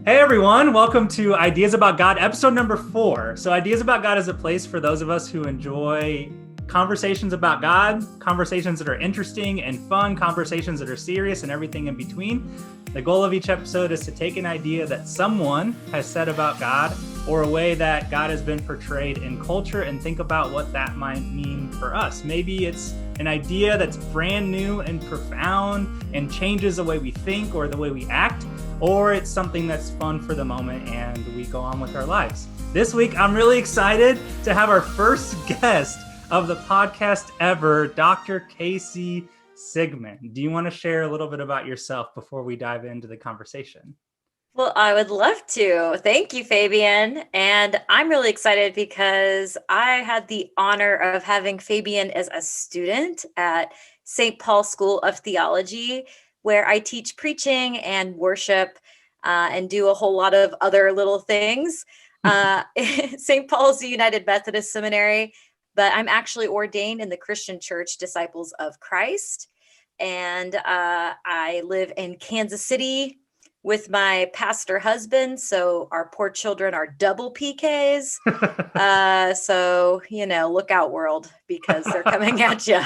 Hey everyone, welcome to Ideas About God, episode number 4. So Ideas About God is a place for those of us who enjoy conversations about God, conversations that are interesting and fun, conversations that are serious and everything in between. The goal of each episode is to take an idea that someone has said about God or a way that God has been portrayed in culture and think about what that might mean for us. Maybe it's an idea that's brand new and profound and changes the way we think or the way we act, or it's something that's fun for the moment and we go on with our lives. This week, I'm really excited to have our first guest of the podcast ever, Dr. Casey Sigmund. Do you want to share a little bit about yourself before we dive into the conversation? Well, I would love to. Thank you, Fabian. And I'm really excited because I had the honor of having Fabian as a student at St. Paul School of Theology, where I teach preaching and worship and do a whole lot of other little things. St. Paul's the United Methodist Seminary, but I'm actually ordained in the Christian Church Disciples of Christ. And I live in Kansas City with my pastor husband. So our poor children are double PKs. So, look out, world, because they're coming at you.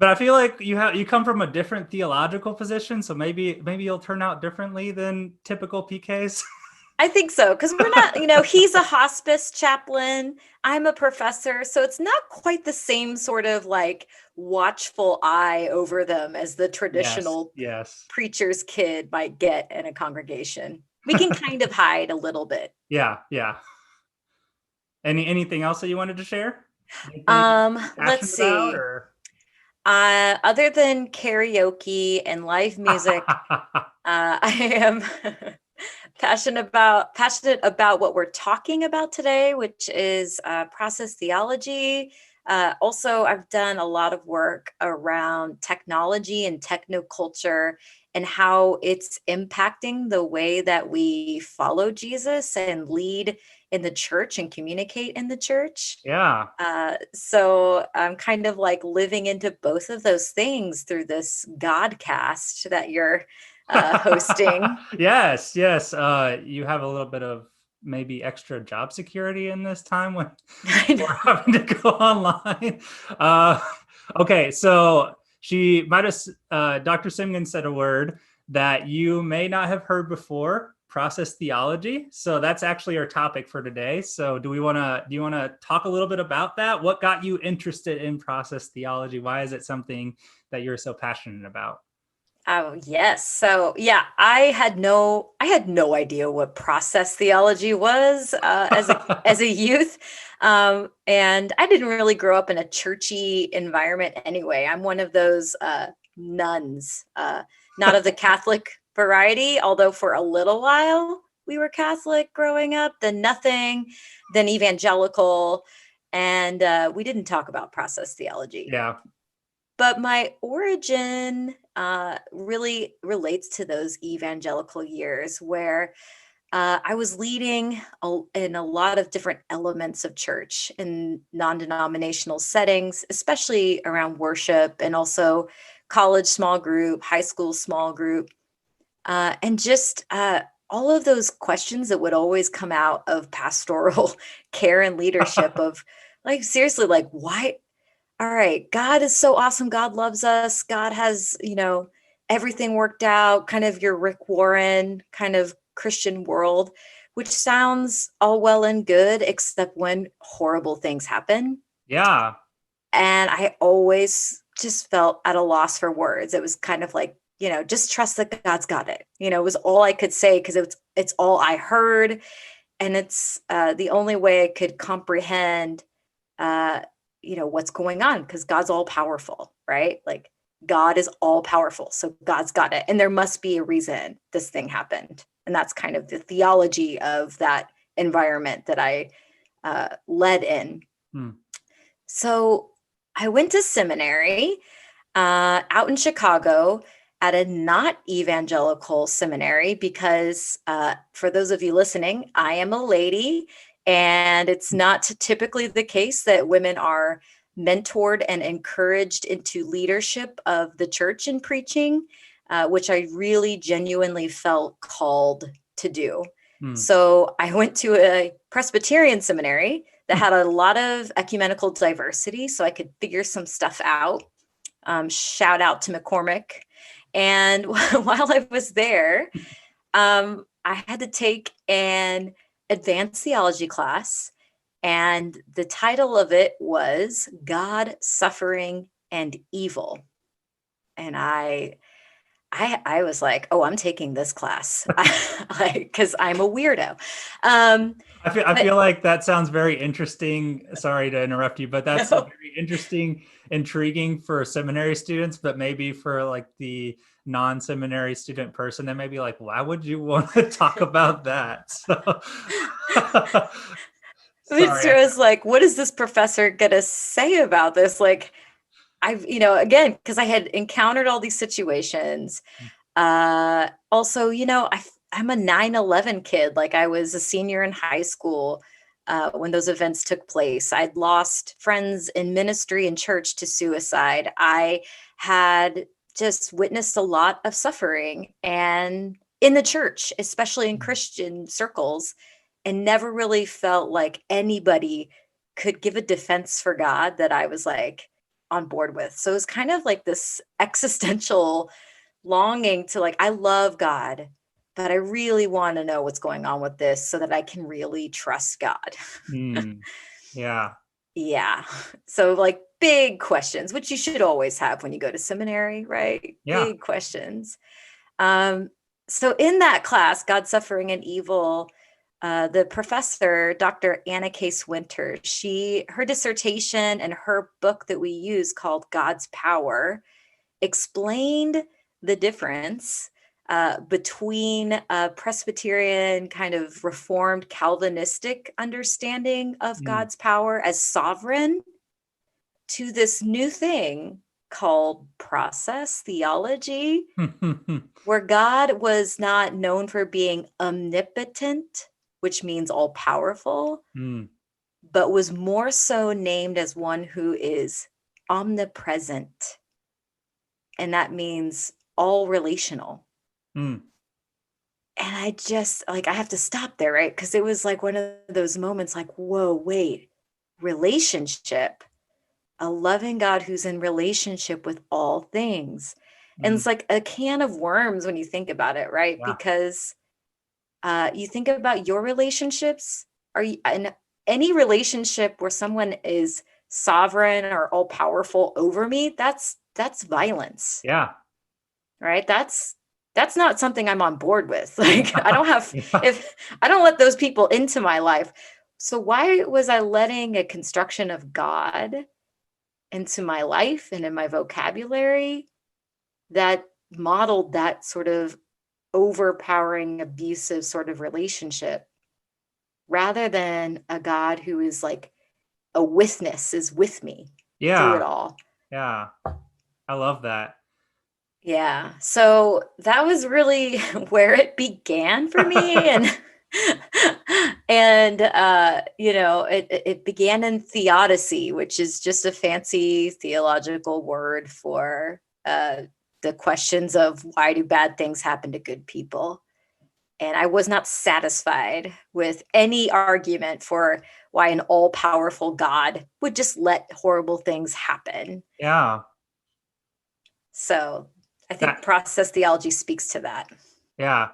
But I feel like you come from a different theological position, so maybe you'll turn out differently than typical PKs. I think so, because we're not, he's a hospice chaplain. I'm a professor. So it's not quite the same sort of like watchful eye over them as the traditional Yes. preacher's kid might get in a congregation. We can kind of hide a little bit. Yeah. Anything else that you wanted to share? Let's see. Other than karaoke and live music, I am passionate about what we're talking about today, which is process theology. Also, I've done a lot of work around technology and technoculture and how it's impacting the way that we follow Jesus and lead in the church and communicate in the church. Yeah. So I'm kind of like living into both of those things through this Godcast that you're hosting. Yes. You have a little bit of maybe extra job security in this time when we're having to go online. Okay, so she might have, Dr. Sigmund said a word that you may not have heard before, process theology. So that's actually our topic for today. So do you want to talk a little bit about that? What got you interested in process theology? Why is it something that you're so passionate about? Oh, yes. So yeah, I had no idea what process theology was as a youth. And I didn't really grow up in a churchy environment anyway. I'm one of those nuns, not of the Catholic variety, although for a little while we were Catholic growing up, then nothing, then evangelical. And we didn't talk about process theology. Yeah. But my origin really relates to those evangelical years where I was leading in a lot of different elements of church in non-denominational settings, especially around worship and also college small group, high school small group, and just all of those questions that would always come out of pastoral care and leadership of like, seriously, like, why? All right, God is so awesome. God loves us. God has, everything worked out, kind of your Rick Warren kind of Christian world, which sounds all well and good, except when horrible things happen. Yeah. And I always just felt at a loss for words. It was kind of like, just trust that God's got it. It was all I could say because it's all I heard. And it's the only way I could comprehend what's going on, because God's all powerful, right? Like God is all powerful. So God's got it. And there must be a reason this thing happened. And that's kind of the theology of that environment that I led in. So I went to seminary out in Chicago at a not evangelical seminary because for those of you listening, I am a lady. And it's not typically the case that women are mentored and encouraged into leadership of the church in preaching. which I really genuinely felt called to do. Hmm. So I went to a Presbyterian seminary that had a lot of ecumenical diversity, so I could figure some stuff out. Shout out to McCormick. And while I was there, I had to take an advanced theology class, and the title of it was God, Suffering, and Evil. And I was like, oh, I'm taking this class, like, because I'm a weirdo. I feel like that sounds very interesting. Sorry to interrupt you, but that's No. very interesting, intriguing for seminary students, but maybe for like the non-seminary student person, that may be like, why would you want to talk about that? So, It's sorry. just like, what is this professor gonna say about this? Like, I've, again, because I had encountered all these situations. Also, I'm a 9/11 kid. Like, I was a senior in high school when those events took place. I'd lost friends in ministry and church to suicide. I had just witnessed a lot of suffering and in the church, especially in Christian circles, and never really felt like anybody could give a defense for God that I was like on board with. So it was kind of like this existential longing to, like, I love God, but I really want to know what's going on with this so that I can really trust God. Yeah. Yeah. So, like, big questions, which you should always have when you go to seminary, right? Yeah. Big questions. So in that class, God, Suffering, and Evil, the professor, Dr. Anna Case Winter, her dissertation and her book that we use called God's Power explained the difference between a Presbyterian kind of Reformed Calvinistic understanding of God's power as sovereign to this new thing called process theology, where God was not known for being omnipotent, which means all powerful, but was more so named as one who is omnipresent. And that means all relational. And I just, like, I have to stop there, right? Because it was like one of those moments like, whoa, wait, relationship, a loving God who's in relationship with all things. And it's like a can of worms when you think about it, right? Yeah. Because you think about your relationships. Are you in any relationship where someone is sovereign or all powerful over me? That's violence. Yeah. Right? That's not something I'm on board with. Like, I don't have, Yeah. if I don't let those people into my life. So why was I letting a construction of God into my life and in my vocabulary that modeled that sort of overpowering, abusive sort of relationship, rather than a God who is like a witness, is with me through it all? Yeah. I love that. Yeah. So that was really where it began for me. And it began in Theodicy, which is just a fancy theological word for the questions of why do bad things happen to good people. And I was not satisfied with any argument for why an all-powerful God would just let horrible things happen. Yeah. So I think process theology speaks to that. Yeah.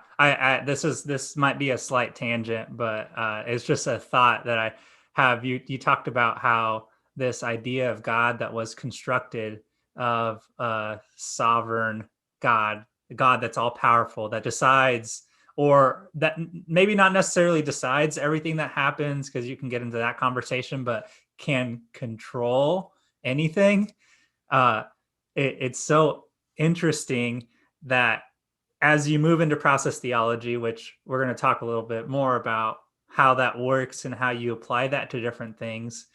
This might be a slight tangent, but it's just a thought that I have. You talked about how this idea of God that was constructed of a sovereign God, a God that's all powerful, that decides, or that maybe not necessarily decides everything that happens, because you can get into that conversation, but can control anything. It's so interesting that as you move into process theology, which we're going to talk a little bit more about how that works and how you apply that to different things,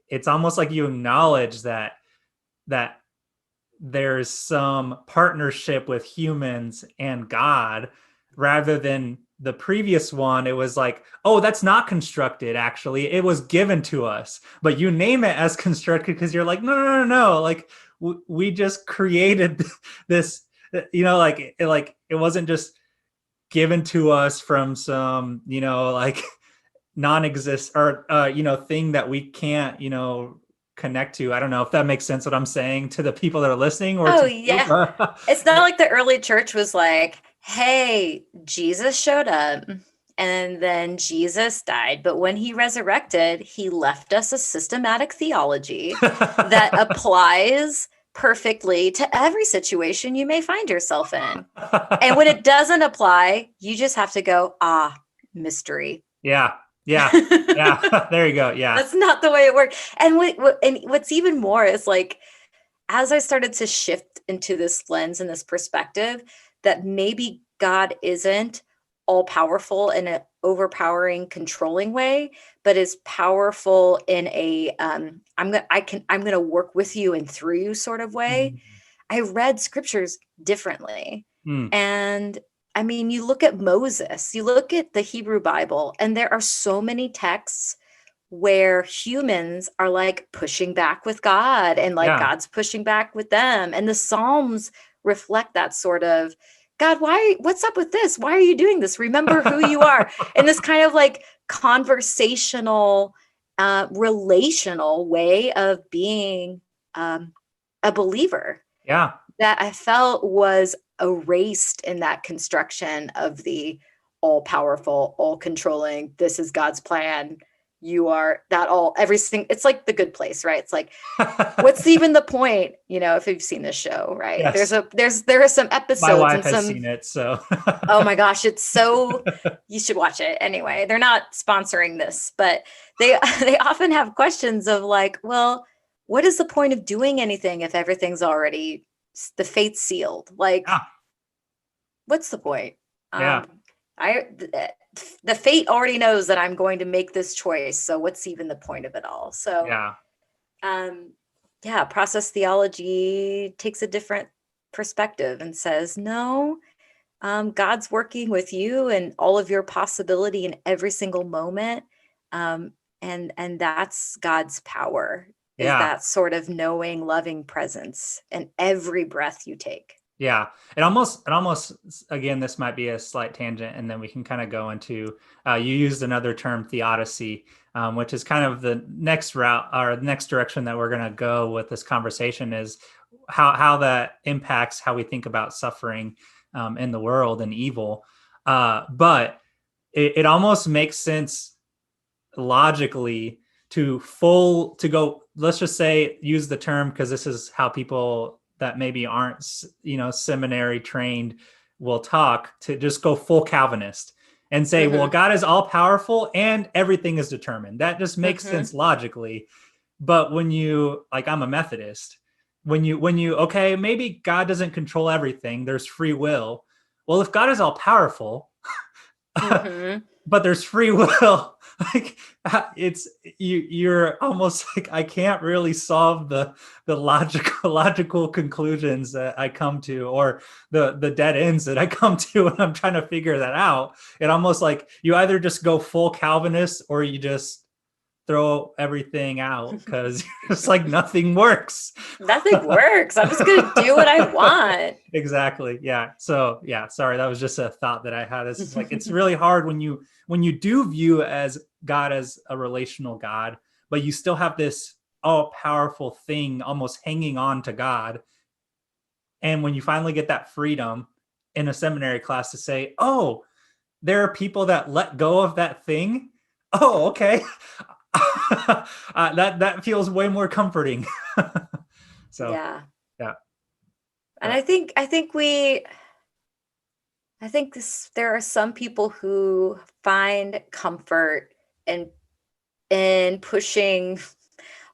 it's almost like you acknowledge that there's some partnership with humans and God, rather than the previous one. It was like, oh, that's not constructed. Actually, it was given to us, but you name it as constructed because you're like, no. Like we just created this it wasn't just given to us from some, like non-exist or thing that we can't, connect to. I don't know if that makes sense what I'm saying to the people that are listening or Oh to you. yeah. It's not like the early church was like, hey, Jesus showed up and then Jesus died. But when he resurrected, he left us a systematic theology that applies perfectly to every situation you may find yourself in. And when it doesn't apply, you just have to go, mystery. Yeah. Yeah. There you go. Yeah. That's not the way it worked. And what's even more is like, as I started to shift into this lens and this perspective, that maybe God isn't all powerful in an overpowering, controlling way, but is powerful in a I'm gonna work with you and through you sort of way. I read scriptures differently. Mm. And I mean, you look at Moses, you look at the Hebrew Bible, and there are so many texts where humans are like pushing back with God and like Yeah. God's pushing back with them. And the Psalms reflect that sort of, God, what's up with this? Why are you doing this? Remember who you are. And this kind of like conversational, relational way of being a believer Yeah. that I felt was erased in that construction of the all powerful, all controlling, this is God's plan. You are that all, everything. It's like The Good Place, right? It's like, what's even the point? If you've seen this show, right? Yes. There are some My episodes wife and has some, seen it, so. oh my gosh, you should watch it. Anyway, they're not sponsoring this, but they often have questions of like, well, what is the point of doing anything if everything's already the fate's sealed? Like, Yeah. what's the point? Yeah. The fate already knows that I'm going to make this choice. So what's even the point of it all? So Yeah. Process theology takes a different perspective and says, no, God's working with you and all of your possibility in every single moment. And that's God's power, is Yeah. that sort of knowing, loving presence in every breath you take. Yeah. It almost, again, this might be a slight tangent, and then we can kind of go into, you used another term, theodicy, which is kind of the next route or next direction that we're going to go with this conversation, is how that impacts how we think about suffering in the world and evil. But it almost makes sense logically to go, let's just say, use the term, because this is how people that maybe aren't, seminary trained will talk, to just go full Calvinist and say, well, God is all powerful and everything is determined. That just makes sense logically. But when you, like, I'm a Methodist, when you, okay, maybe God doesn't control everything, there's free will. Well, if God is all powerful, but there's free will, like, you're almost like, I can't really solve the logical conclusions that I come to, or the dead ends that I come to when I'm trying to figure that out. It almost like you either just go full Calvinist or you just throw everything out, because it's like nothing works. Nothing works. I'm just going to do what I want. Exactly. Yeah. So yeah, sorry, that was just a thought that I had. It's like, it's really hard when you do view as God as a relational God, but you still have this all powerful thing almost hanging on to God. And when you finally get that freedom in a seminary class to say, oh, there are people that let go of that thing. Oh, okay. That feels way more comforting. So Yeah. yeah. And I think there are some people who find comfort in pushing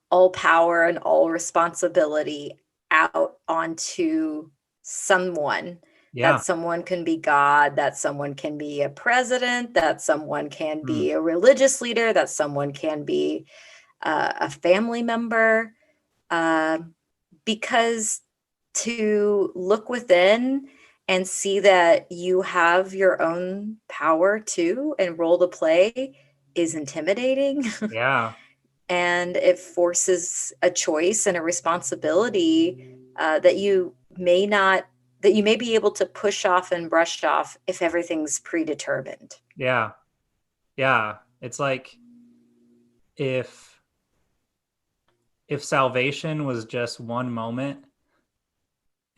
all power and all responsibility out onto someone. Yeah. That someone can be God, that someone can be a president, that someone can be a religious leader, that someone can be a family member, because to look within and see that you have your own power too and role to play is intimidating. Yeah. And it forces a choice and a responsibility that you may not that you may be able to push off and brush off if everything's predetermined. Yeah. Yeah. It's like if salvation was just one moment,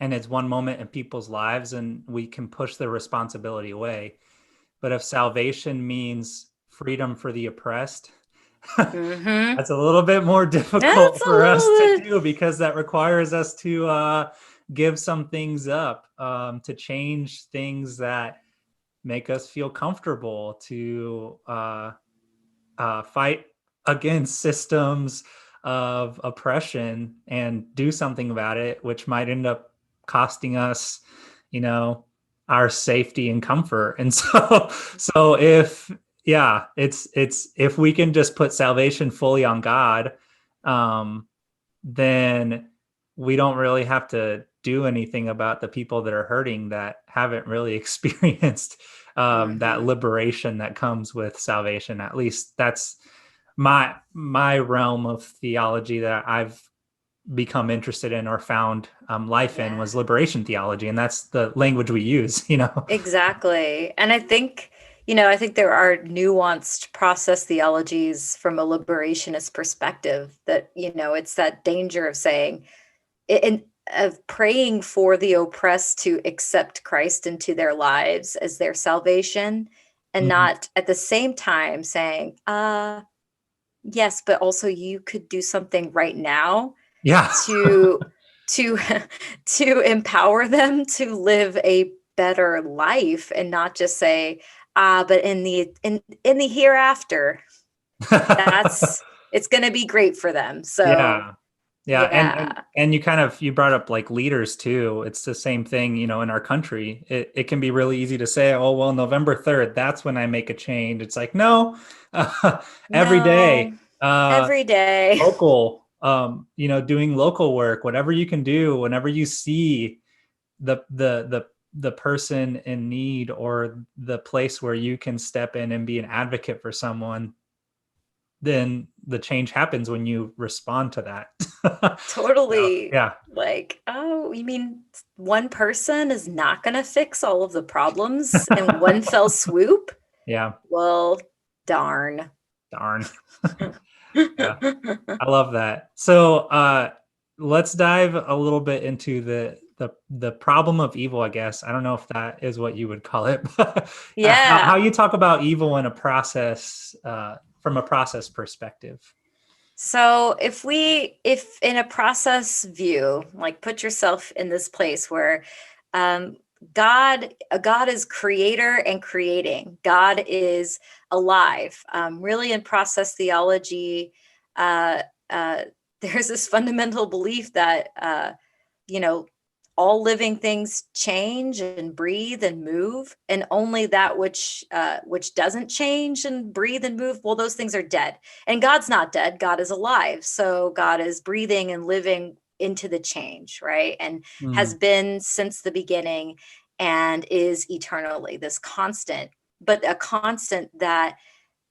and it's one moment in people's lives, and we can push the responsibility away. But if salvation means freedom for the oppressed, Mm-hmm. that's a little bit more That's difficult a for us little to bit. do, because that requires us to give some things up, to change things that make us feel comfortable, to fight against systems of oppression and do something about it, which might end up costing us, you know, our safety and comfort. And so if, yeah, it's if we can just put salvation fully on God, um, then we don't really have to do anything about the people that are hurting, that haven't really experienced that Mm-hmm. liberation that comes with salvation. At least that's my realm of theology that I've become interested in or found life in, Yeah. was liberation theology, and that's the language we use. Exactly. And I think, I think there are nuanced process theologies from a liberationist perspective that, it's that danger of saying, and of praying for the oppressed to accept Christ into their lives as their salvation, and Mhm. not at the same time saying, yes, but also you could do something right now Yeah. to to to empower them to live a better life, and not just say, but in the hereafter, that's it's going to be great for them. So Yeah. Yeah, yeah. and you brought up like leaders too. It's the same thing, in our country. It can be really easy to say, "Oh, well, November 3rd, that's when I make a change." It's like, no, every No, day, every day. local, doing local work, whatever you can do, whenever you see the person in need, or the place where you can step in and be an advocate for someone, then the change happens when you respond to that. So, Totally. yeah, Like, oh, you mean one person is not going to fix all of the problems in one fell swoop? yeah, Well, darn. darn. Yeah, I love that. So, let's dive a little bit into the problem of evil, I guess. I don't know if that is what you would call it, but how Yeah. you talk about evil in a process, from a process perspective. So if in a process view, like put yourself in this place where um, God is creator and creating. God is alive. Really, in process theology, uh, uh, there's this fundamental belief that you know all living things change and breathe and move, and only that which doesn't change and breathe and move, well, those things are dead. And God's not dead, God is alive, so God is breathing and living into the change, right? And has Mm, been since the beginning, and is eternally this constant, but a constant that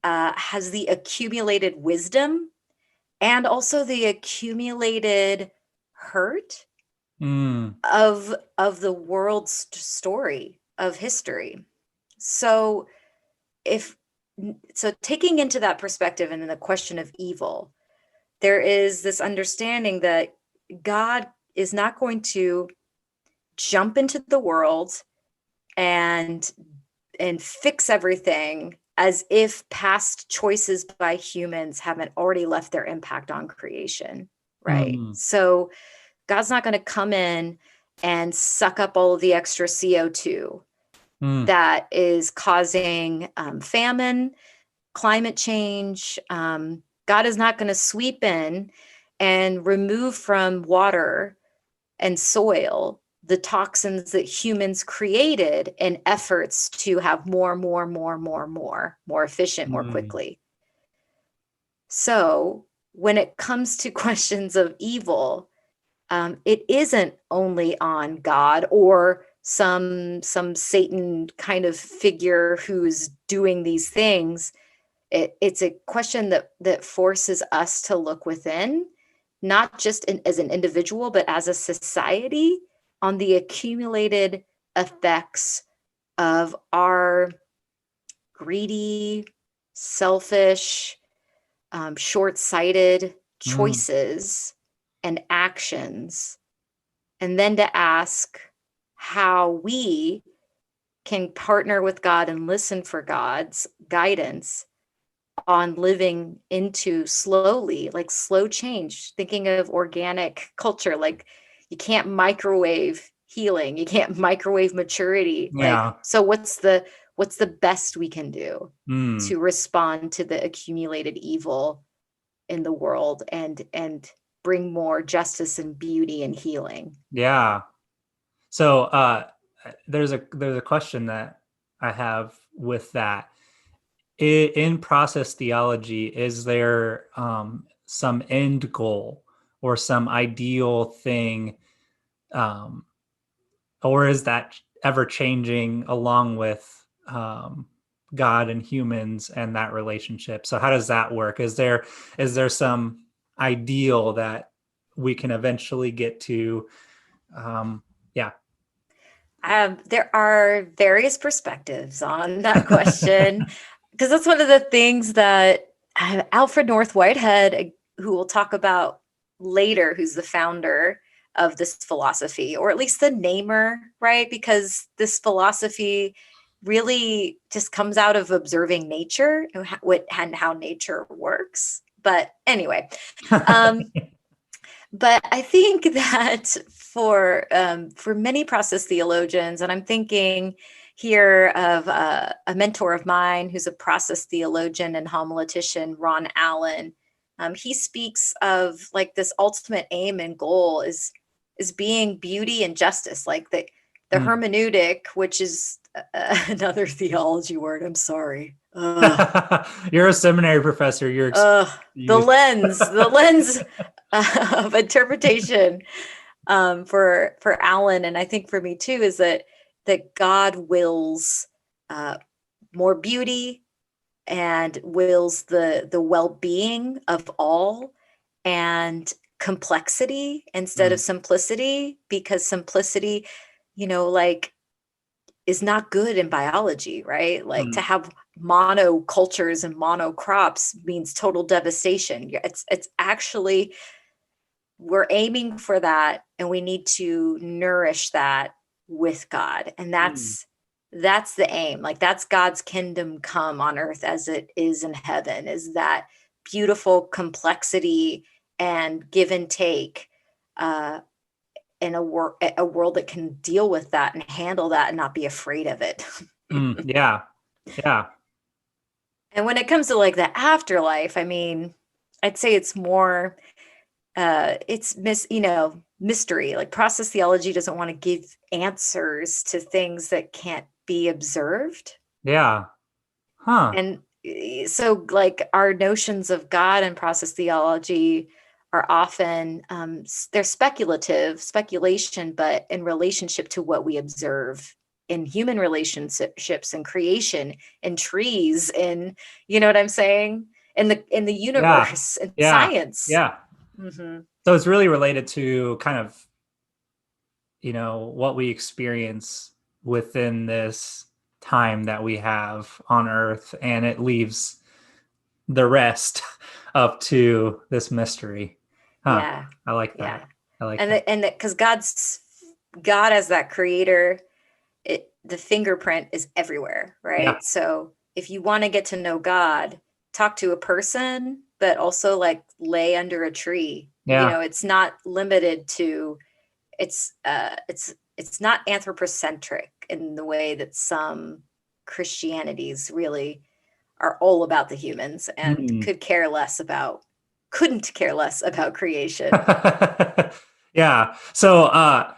has the accumulated wisdom and also the accumulated hurt mm, of the world's story of history. So if so taking into that perspective, and then the question of evil, there is this understanding that God is not going to jump into the world and fix everything as if past choices by humans haven't already left their impact on creation, right? mm, So God's not going to come in and suck up all of the extra CO2 mm, that is causing famine, climate change. God is not going to sweep in and remove from water and soil the toxins that humans created in efforts to have more efficient, more mm, quickly. So when it comes to questions of evil, it isn't only on God or some Satan kind of figure who's doing these things. It's a question that forces us to look within, not just as an individual, but as a society, on the accumulated effects of our greedy, selfish, short-sighted Mm. choices and actions, and then to ask how we can partner with God and listen for God's guidance on living into slowly, like slow change, thinking of organic culture, like you can't microwave healing, you can't microwave maturity. Like, Yeah. so what's the best we can do Mm. to respond to the accumulated evil in the world and bring more justice and beauty and healing? Yeah. So there's a question that I have with that. In process theology, is there some end goal or some ideal thing, um, or is that ever changing along with God and humans and that relationship? So how does that work? Is there some ideal that we can eventually get to? Yeah. There are various perspectives on that question, because that's one of the things that Alfred North Whitehead, who we'll talk about later, who's the founder of this philosophy, or at least the namer, right? Because this philosophy really just comes out of observing nature and how nature works. But anyway, um, but I think that for many process theologians, and I'm thinking here of a mentor of mine who's a process theologian and homiletician, Ron Allen. He speaks of like this ultimate aim and goal is being beauty and justice, like the Mm. hermeneutic, which is another theology word. I'm sorry. Ugh. You're a seminary professor. You're The used. lens of interpretation, for Alan, and I think for me too, is that God wills more beauty and wills the well-being of all, and complexity instead of Mm. simplicity, because simplicity, like, is not good in biology, right? Like, to Mm. have monocultures and monocrops means total devastation. It's actually, we're aiming for that, and we need to nourish that with God. And Mm. that's the aim. Like, that's God's kingdom come on earth as it is in heaven, is that beautiful complexity and give and take, uh, in a world that can deal with that and handle that and not be afraid of it. Mm. Yeah. Yeah. And when it comes to like the afterlife, I mean, I'd say it's more, it's mystery. Like, process theology doesn't want to give answers to things that can't be observed. Yeah. Huh. And so, like, our notions of God and process theology are often, they're speculation, but in relationship to what we observe in human relationships and creation and trees, and you know what I'm saying, in the Yeah. universe and Yeah. science. Yeah. Hmm. So it's really related to kind of, what we experience within this time that we have on Earth, and it leaves the rest up to this mystery. Huh. Yeah, I like yeah. that. I like And that. because God as that creator, the fingerprint is everywhere, Yeah. right? So if you want to get to know God, talk to a person, but also like lay under a tree. Yeah. It's not limited to, it's not anthropocentric in the way that some Christianities really are all about the humans and Hmm. couldn't care less about creation. Yeah. So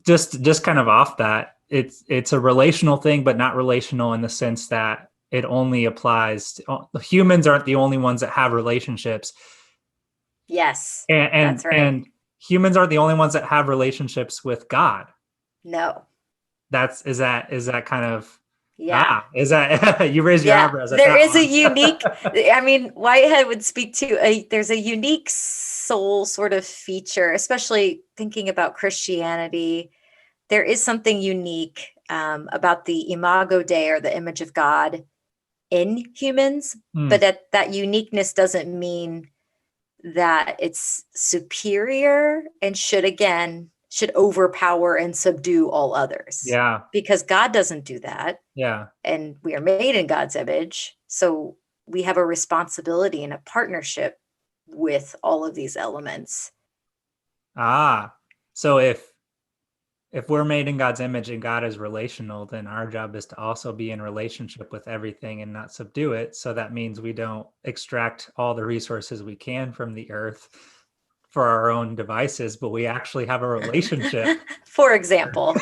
just kind of off that, it's a relational thing, but not relational in the sense that it only applies to humans. Aren't the only ones that have relationships, Yes, and that's and, right. and humans aren't the only ones that have relationships with God. No. Is that kind of Yeah. Is that you raised your Yeah. eyebrows at There that is a one? unique, I mean, Whitehead would speak to there's a unique soul sort of feature, especially thinking about Christianity. There is something unique about the imago Dei, or the image of God, in humans, Hmm. but that uniqueness doesn't mean that it's superior and should overpower and subdue all others, Yeah. because God doesn't do that, Yeah. and we are made in God's image. So we have a responsibility and a partnership with all of these elements. So if we're made in God's image and God is relational, then our job is to also be in relationship with everything and not subdue it. So that means we don't extract all the resources we can from the earth for our own devices, but we actually have a relationship. For example.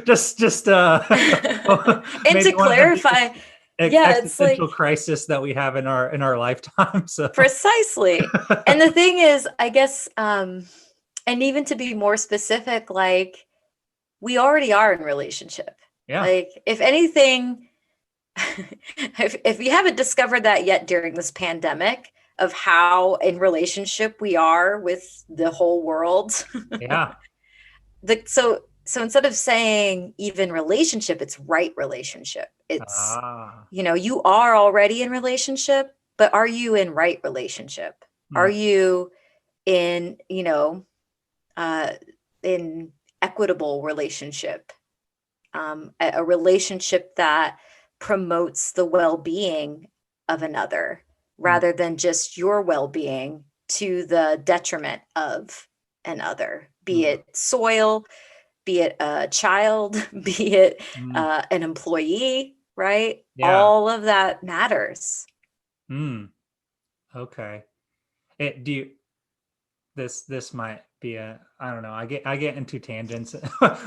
just And to maybe one of the clarify, biggest yeah, it's existential like crisis that we have in our lifetime. So precisely. And the thing is, I guess, and even to be more specific, like we already are in relationship. yeah. Like if anything, if you haven't discovered that yet during this pandemic, of how in relationship we are with the whole world. Yeah. So instead of saying even relationship, it's right relationship. It's, Ah. you are already in relationship, but are you in right relationship? Are Mm. you in, uh, in equitable relationship? A relationship that promotes the well-being of another Mm. rather than just your well-being to the detriment of another, be Mm. it soil, be it a child, be it Mm. an employee, right? Yeah. All of that matters. Mm. Okay. Do you this might be a I don't know. I get into tangents.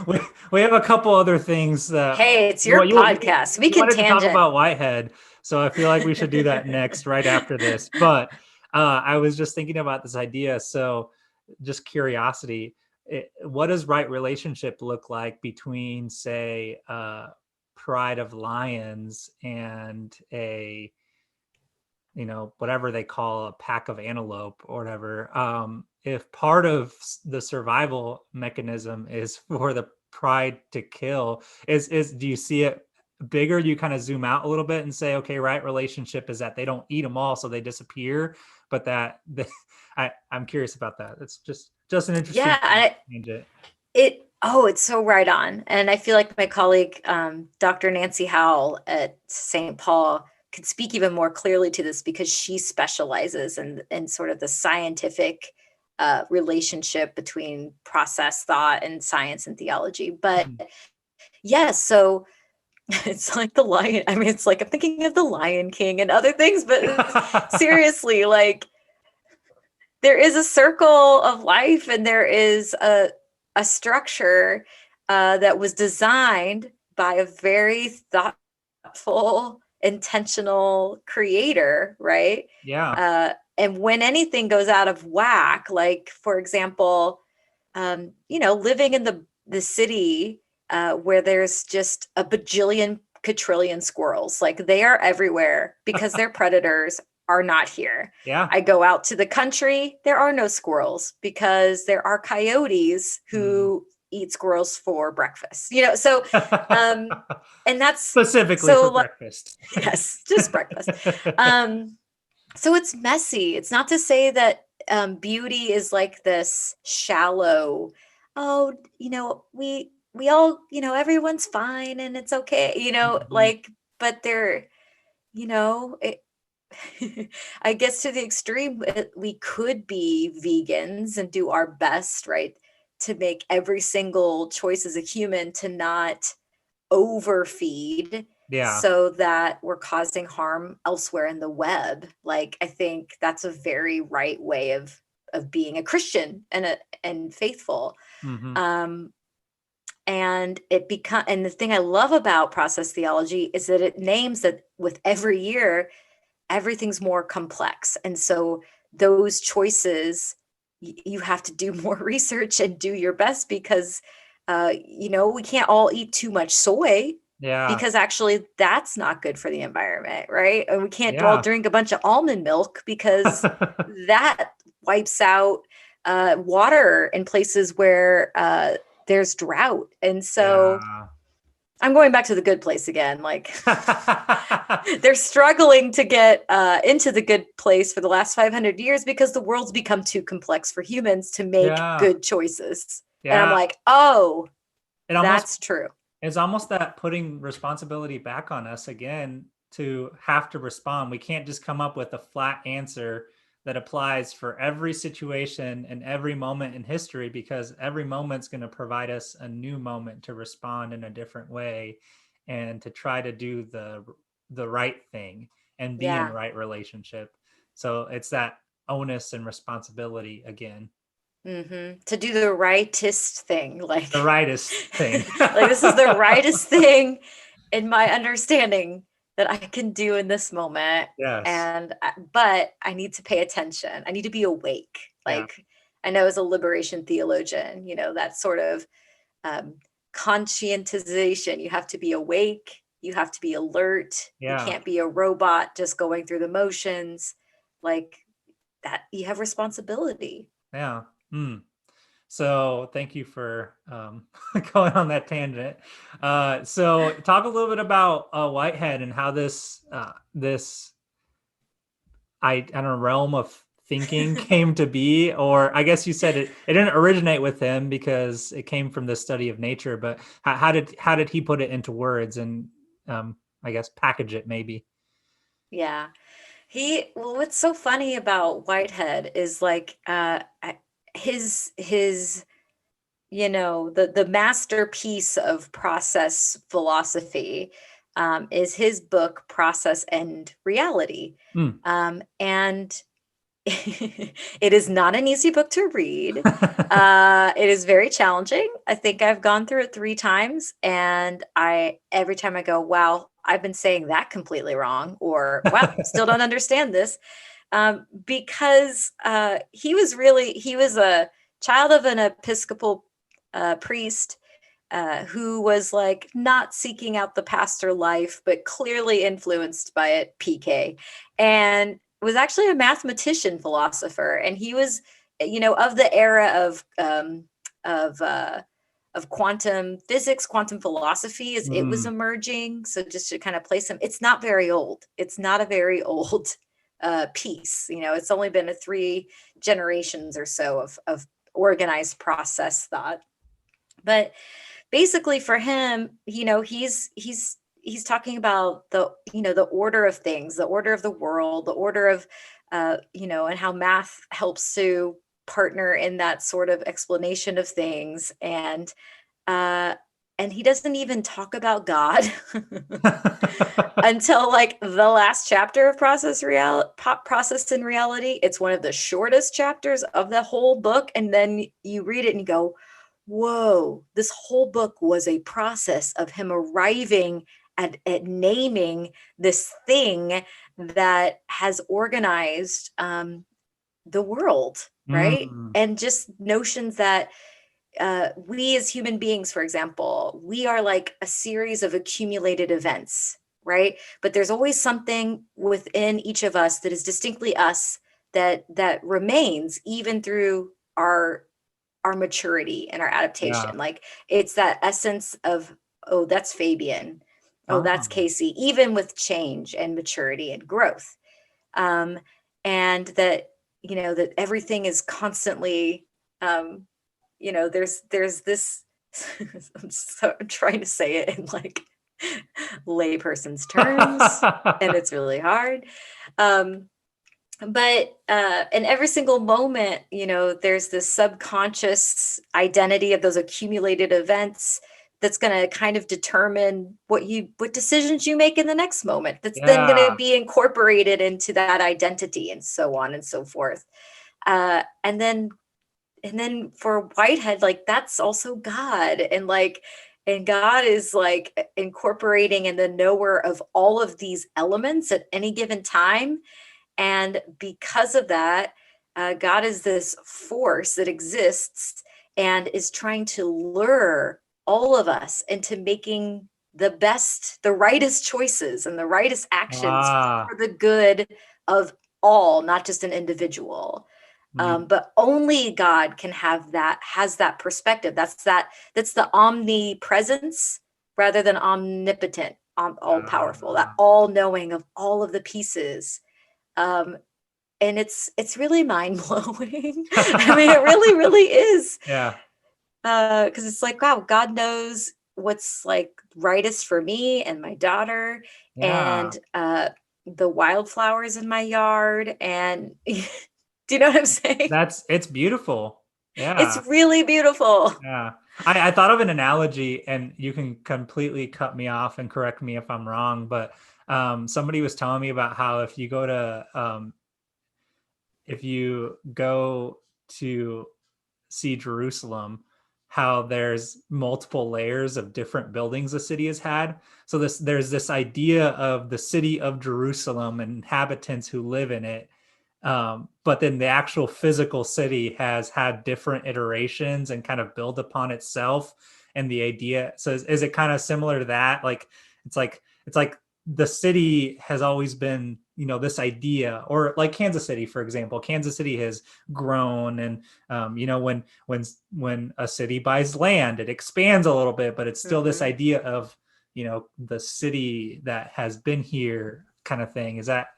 we we have a couple other things that Hey, it's your podcast. We you can wanted to talk tangent. about Whitehead, so I feel like we should do that next, right after this. But I was just thinking about this idea. So, just curiosity. What does right relationship look like between, say, pride of lions and a whatever they call a pack of antelope or whatever, if part of the survival mechanism is for the pride to kill, is do you see it bigger? Do you kind of zoom out a little bit and say, okay, right relationship is that they don't eat them all so they disappear, but I'm curious about that. It's just an interesting Yeah, tangent. it's so right on. And I feel like my colleague, Dr. Nancy Howell at St. Paul, could speak even more clearly to this, because she specializes in sort of the scientific relationship between process thought and science and theology. But Mhm. yes, so it's like the lion. I mean, it's like I'm thinking of the Lion King and other things, but seriously, like there is a circle of life, and there is a structure that was designed by a very thoughtful, intentional creator, right? Yeah. And when anything goes out of whack, like for example, living in the city where there's just a bajillion quadrillion squirrels, like they are everywhere because their predators are not here. Yeah. I go out to the country, there are no squirrels because there are coyotes Mm. who eat squirrels for breakfast. So and that's Specifically for so like breakfast. yes, just breakfast. So it's messy. It's not to say that beauty is like this shallow, oh, we all, everyone's fine and it's okay, Mhm. like, but they're, it, I guess to the extreme, we could be vegans and do our best, right, to make every single choice as a human to not overfeed Yeah. so that we're causing harm elsewhere in the web. Like I think that's a very right way of being a Christian and faithful. Hmm. Um, and the thing I love about process theology is that it names that with every year everything's more complex, and so those choices you have to do more research and do your best, because we can't all eat too much soy, Yeah. because actually that's not good for the environment, right? And we can't all Yeah. drink a bunch of almond milk because that wipes out water in places where there's drought. And so Yeah. I'm going back to the good place again. Like they're struggling to get into the good place for the last 500 years because the world's become too complex for humans to make Yeah. good choices. And I'm Yeah. like, oh, It almost that's true. It's almost that putting responsibility back on us again to have to respond. We can't just come up with a flat answer that applies for every situation and every moment in history, because every moment's going to provide us a new moment to respond in a different way and to try to do the right thing and be in Yeah. right relationship. So it's that onus and responsibility again. To do the rightest thing, The rightest thing. like this is the rightest thing in my understanding that I can do in this moment. Yes. And but I need to pay attention. I need to be awake. Yeah. Like I know as a liberation theologian, that sort of um, conscientization. You have to be awake. You have to be alert. You Yeah. can't be a robot just going through the motions. Like that, you have responsibility. Yeah. So thank you for going on that tangent. So talk a little bit about Whitehead and how this I don't know, realm of thinking came to be. Or I guess you said it didn't originate with him because it came from the study of nature, but how did he put it into words and I guess package it maybe? Yeah. What's so funny about Whitehead is like his the masterpiece of process philosophy is his book Process and Reality. Mm. And it is not an easy book to read. It is very challenging. I think I've gone through it 3 times, and every time I go, wow, I've been saying that completely wrong, or wow, still don't understand this. Because he was a child of an Episcopal priest who was like not seeking out the pastor life, but clearly influenced by it, PK, and was actually a mathematician philosopher. And he was, of the era of quantum physics, quantum philosophy as it was Mm. emerging. So just to kind of place him, it's not very old. It's not a very old piece. It's only been 3 generations or so of organized process thought. But basically for him, he's talking about the order of things, the order of the world, the order of and how math helps to partner in that sort of explanation of things. And he doesn't even talk about God until like the last chapter of Process in Reality. It's one of the shortest chapters of the whole book, and then you read it and you go, whoa, this whole book was a process of him arriving at naming this thing that has organized the world, right? Mm. And just notions that we as human beings, for example, we are like a series of accumulated events, right? But there's always something within each of us that is distinctly us that remains even through our maturity and our Yeah. adaptation. Like it's that essence of, oh, that's Fabian. Oh, that's Oh. Casey, even with change and maturity and growth. Um, and that, that everything is constantly, there's this, I'm trying to say it in like layperson's terms, and it's really hard. But in every single moment, there's this subconscious identity of those accumulated events that's going to kind of determine what decisions you make in the next moment, that's then going to Yeah. be incorporated into that identity, and so on and so forth. And then for Whitehead, like that's also God, and God is like incorporating in the knower of all of these elements at any given time. And because of that, God is this force that exists and is trying to lure all of us into making the rightest choices and the rightest actions Ah, for the good of all, not just an individual. mm, But only God can has that perspective. That's the omnipresence rather than omnipotent, all powerful, that ah, all knowing of all of the pieces. Um, and it's really mind blowing. I mean, it really, really is. yeah, Because it's like, wow, God knows what's like rightest for me and my daughter yeah. and the wildflowers in my yard. And do you know what I'm saying? It's beautiful. It's Yeah. really beautiful. Yeah. I thought of an analogy, and you can completely cut me off and correct me if I'm wrong, but somebody was telling me about how if you go to see Jerusalem, how there's multiple layers of different buildings the city has had. So there's this idea of the city of Jerusalem and inhabitants who live in it. But then the actual physical city has had different iterations and kind of build upon itself. And the idea, so is it kind of similar to that? Like it's like the city has always been, this idea, or like Kansas City, for example. Kansas City has grown, and when a city buys land, it expands a little bit, but it's still this Mhm. idea of the city that has been here kind of thing. Is that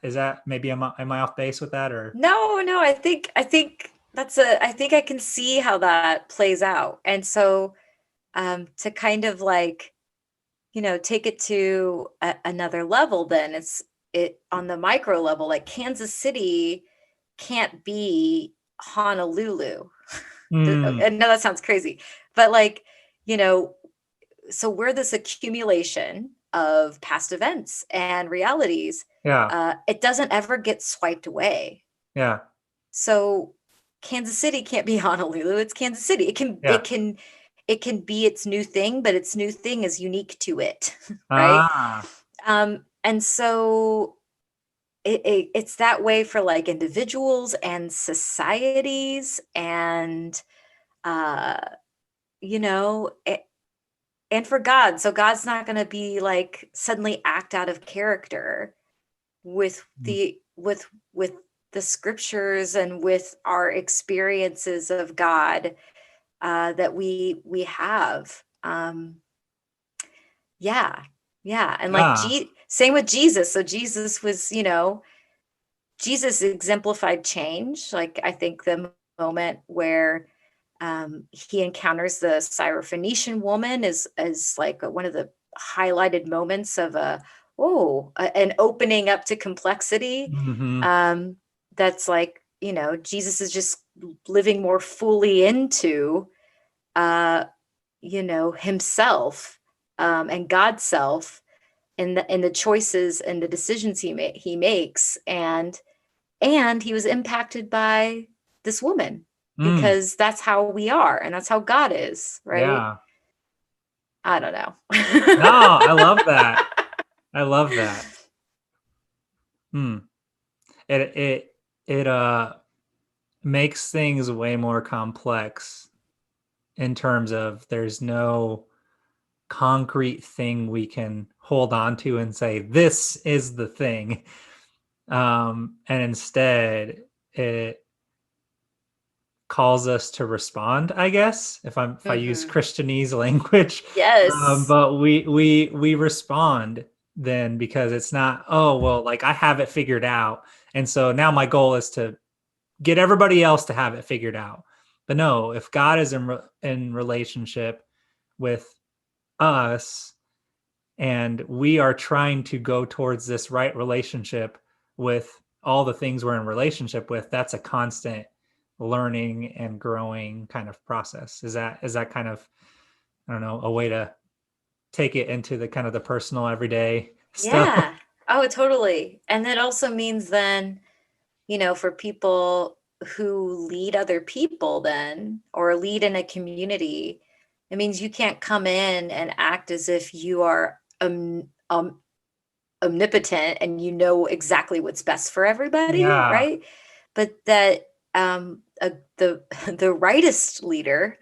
maybe am I off base with that, or? No, I think I think I can see how that plays out. And so to kind of like, take it to another level, then it on the micro level, like Kansas City can't be Honolulu. Mm, I know that sounds crazy, but like, you know, so we're this accumulation of past events and realities. yeah, It doesn't ever get swiped away. yeah, So Kansas City can't be Honolulu. It's Kansas City. yeah. It can be its new thing, but its new thing is unique to it, right? Ah, And so it's that way for like individuals and societies and uh you know a- and for God. So God's not going to be like suddenly act out of character with mm, with the scriptures and with our experiences of God that we have. Yeah, yeah, and like yeah. same with Jesus. So Jesus was, Jesus exemplified change. Like I think the moment where he encounters the Syrophoenician woman is like one of the highlighted moments of an opening up to complexity. Hmm. Um, that's like, Jesus is just living more fully into uh, himself and God's self in the choices and the decisions he makes, and he was impacted by this woman Mm, because that's how we are and that's how God is, right? yeah. I don't know. No, I love that. I love that. Hmm. It makes things way more complex in terms of there's no concrete thing we can hold on to and say this is the thing. And instead it calls us to respond, I guess, if I use Hmm. Christianese language. Yes. But we respond then, because it's not, oh well, like I have it figured out, and so now my goal is to get everybody else to have it figured out. But no, if God is in relationship with us, and we are trying to go towards this right relationship with all the things we're in relationship with, that's a constant learning and growing kind of process. Is that kind of, I don't know, a way to take it into the kind of the personal everyday stuff? Yeah. Oh, totally. And that also means then, for people who lead other people then or lead in a community, it means you can't come in and act as if you are omnipotent and you know exactly what's best for everybody, Yeah. right? But that the rightest leader,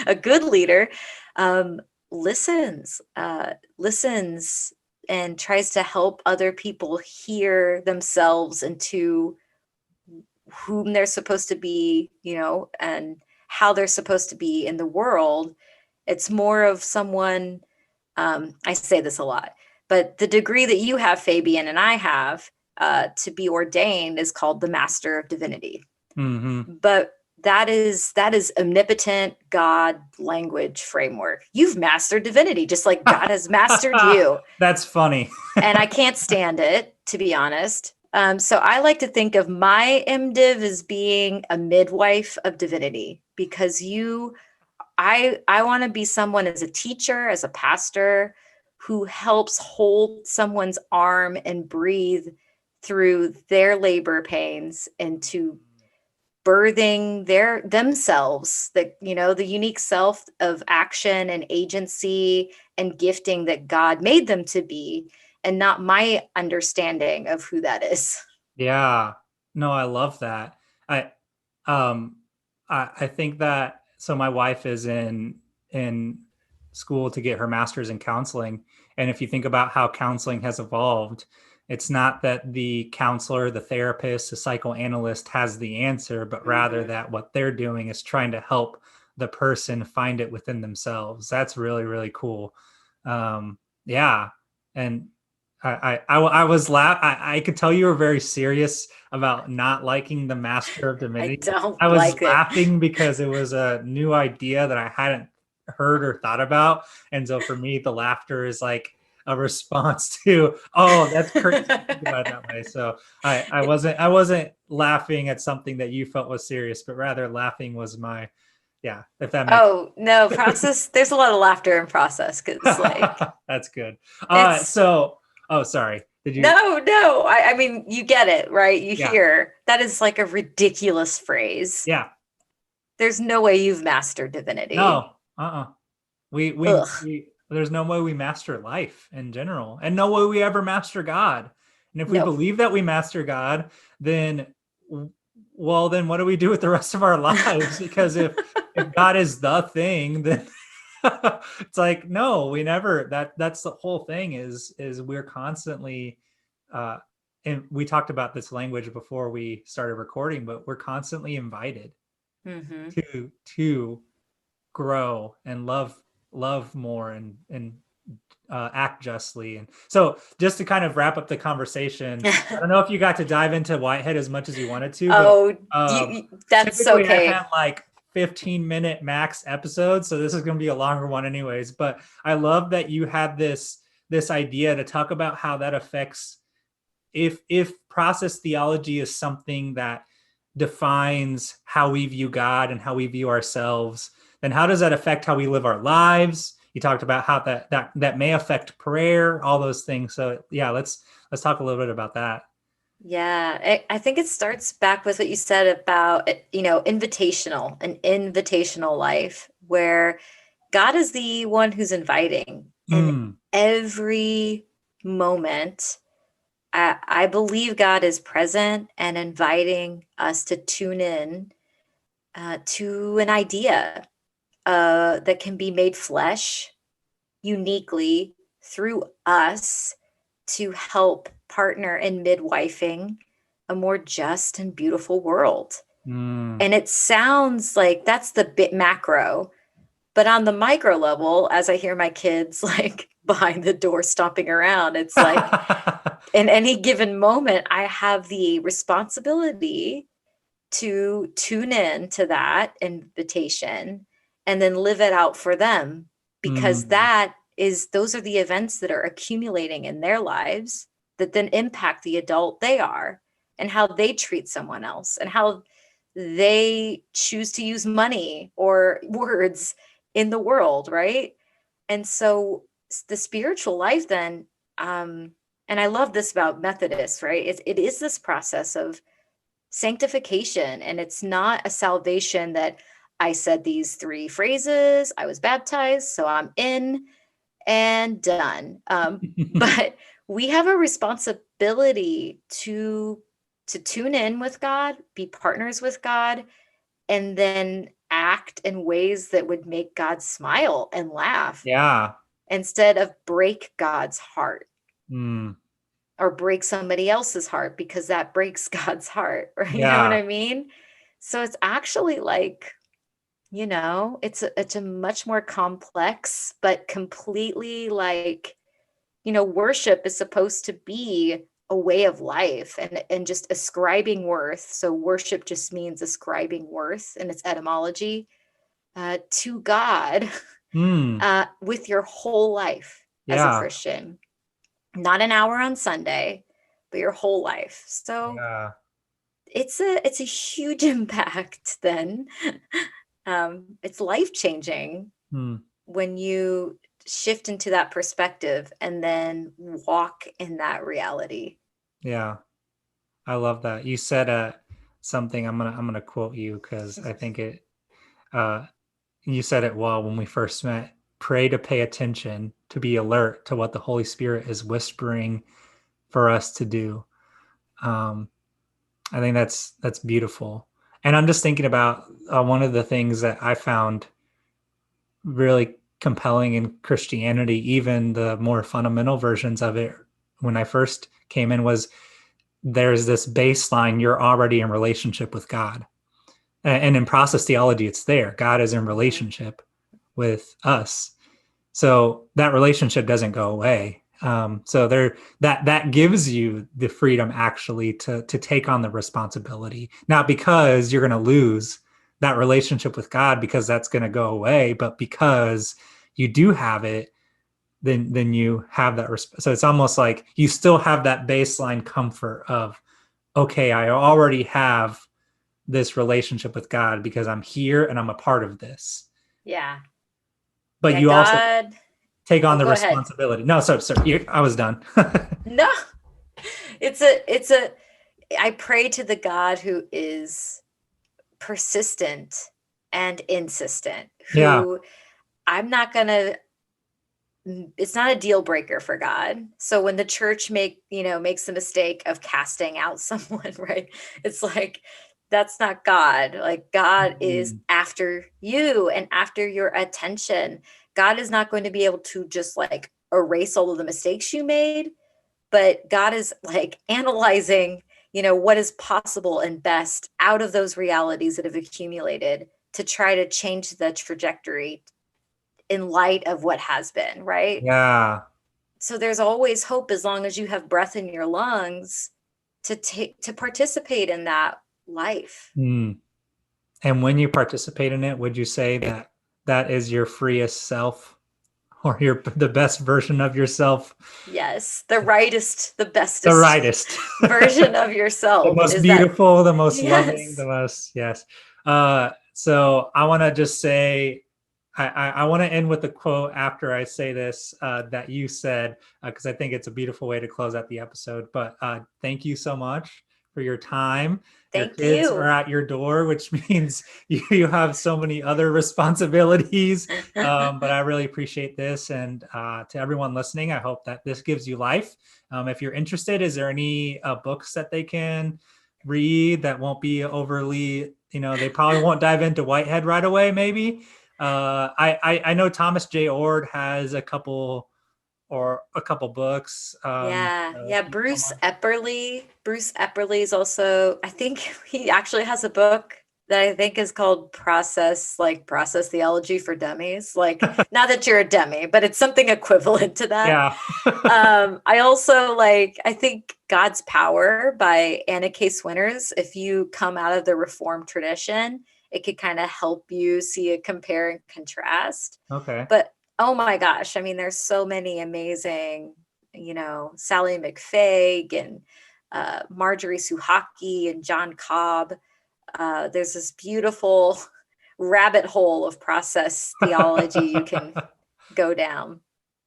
a good leader, um, listens and tries to help other people hear themselves into whom they're supposed to be, and how they're supposed to be in the world. It's more of someone, I say this a lot, but the degree that you have, Fabian, and I have to be ordained is called the Master of Divinity. Mm-hmm. But that is omnipotent God language framework. You've mastered divinity, just like God has mastered you. That's funny. And I can't stand it, to be honest. So I like to think of my MDiv as being a midwife of divinity, because I want to be someone as a teacher, as a pastor, who helps hold someone's arm and breathe through their labor pains into birthing themselves, the unique self of action and agency and gifting that God made them to be, and not my understanding of who that is. Yeah. No, I love that. Um I think that, so my wife is in school to get her master's in counseling. And if you think about how counseling has evolved, it's not that the counselor, the therapist, the psychoanalyst has the answer, but rather that what they're doing is trying to help the person find it within themselves. That's really, really cool. Yeah. And I was I could tell you were very serious about not liking the Master of I Divinity. don't I was like it. laughing because it was a new idea that I hadn't heard or thought about. And so for me, the laughter is like a response to, oh, that's crazy to think about it that way. So I wasn't laughing at something that you felt was serious, but rather laughing was my, yeah, if that makes Oh no, process. There's a lot of laughter in process, because that's good. it's So, oh, sorry. Did you? no. I mean, you get it, right? You Yeah. hear that is like a ridiculous phrase. Yeah. There's no way you've mastered divinity. No. We Ugh. there's no way we master life in general, and no way we ever master God. And if we No. believe that we master God, then, well, then what do we do with the rest of our lives? Because if God is the thing, then it's like, no, we never, that's the whole thing, is we're constantly and we talked about this language before we started recording, but we're constantly invited Mm-hmm. to grow and love more and act justly. And so, just to kind of wrap up the conversation, I don't know if you got to dive into Whitehead as much as you wanted to, but Oh, that's typically I okay. had like 15-minute max episodes, so this is going to be a longer one anyways. But I love that you had this idea to talk about how that affects, if process theology is something that defines how we view God and how we view ourselves, then how does that affect how we live our lives? You talked about how that may affect prayer, all those things. So yeah, let's talk a little bit about that. Yeah, I think it starts back with what you said about, an invitational life, where God is the one who's inviting. And Mm, every moment, I believe God is present and inviting us to tune in to an idea that can be made flesh uniquely through us, to help partner in midwifing a more just and beautiful world. mm. And it sounds like that's the bit macro, but on the micro level, as I hear my kids like behind the door stomping around, it's like in any given moment, I have the responsibility to tune in to that invitation and then live it out for them, because Mm, those are the events that are accumulating in their lives that then impact the adult they are, and how they treat someone else, and how they choose to use money or words in the world, right? And so the spiritual life then, and I love this about Methodists, right? It is this process of sanctification. And it's not a salvation that I said these three phrases, I was baptized, so I'm in and done. But we have a responsibility to tune in with God, be partners with God, and then act in ways that would make God smile and laugh Yeah. instead of break God's heart Mm. or break somebody else's heart, because that breaks God's heart. Or, you know what Yeah. I mean? So it's actually like, it's a much more complex, but completely like, worship is supposed to be a way of life and just ascribing worth. So worship just means ascribing worth in its etymology to God Mm. with your whole life as a Yeah. Christian, not an hour on Sunday, but your whole life. So Yeah. it's a huge impact then. It's life changing Mm. when you shift into that perspective and then walk in that reality. Yeah. I love that. You said something. I'm gonna quote you because I think it. Uh, you said it well when we first met. Pray to pay attention, to be alert to what the Holy Spirit is whispering for us to do. Um, I think that's beautiful. And I'm just thinking about one of the things that I found really compelling in Christianity, even the more fundamental versions of it when I first came in, was there's this baseline. You're already in relationship with God. And in process theology, it's there. God is in Mhm. relationship with us. So that relationship doesn't go away. So there, that gives you the freedom actually to take on the responsibility, not because you're going to lose that relationship with God because that's going to go away, but because you do have it, then you have that. So it's almost like you still have that baseline comfort of, okay, I already have this relationship with God because I'm here and I'm a part of this. Yeah. But Yeah. you also God. take on Oh, the go ahead. responsibility. No, so I was done. No, it's a, I pray to the God who is persistent and insistent, Yeah, who I'm not going to, it's not a deal breaker for God. So when the church makes the mistake of casting out someone, right? It's like that's not God. Like God is mm, after you and after your attention. God is not going to be able to just like erase all of the mistakes you made, but God is like analyzing, what is possible and best out of those realities that have accumulated to try to change the trajectory in light of what has been, right? yeah. So there's always hope as long as you have breath in your lungs to participate in that life. Mm. And when you participate in it, would you say that that is your freest self or the best version of yourself? Yes, the rightest, the The bestest rightest. version of The yourself most is that. beautiful, the most loving, the Yes. most, yes. So I want to just say, I want to end with a quote after I say this that you said, because I think it's a beautiful way to close out the episode. But thank you so much for your time. Your Thank kids are you. at your door, which means you have so many other responsibilities. But I really appreciate this. And to everyone listening, I hope that this gives you life. If you're interested, is there any books that they can read that won't be overly, they probably won't dive into Whitehead right away, maybe? I know Thomas J. Ord has a couple books. Yeah, So yeah. if Bruce someone, Epperly. Bruce Epperly is also, I think he actually has a book that I think is called Process Theology for Dummies. Like, not that you're a dummy, but it's something equivalent to that. yeah, I also I think God's Power by Anna K. Swinters. If you come out of the Reformed tradition, it could kind of help you see a compare and contrast. okay, But oh my gosh, I mean, there's so many amazing, Sally McFaig and Marjorie Suhaki and John Cobb. There's this beautiful rabbit hole of process theology you can go down.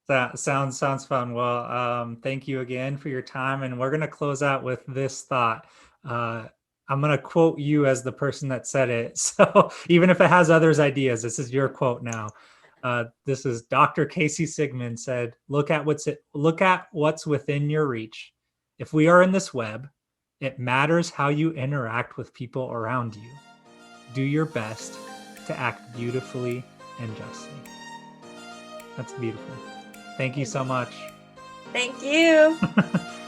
that sounds fun. Well, thank you again for your time, and we're gonna close out with this thought. Uh, I'm gonna quote you as the person that said it. So even if it has others' ideas, this is your quote now. This is Dr. Casey Sigmund said, look at what's within your reach. If we are in this web, it matters how you interact with people around you. Do your best to act beautifully and justly. That's beautiful. Thank you so much. Thank you.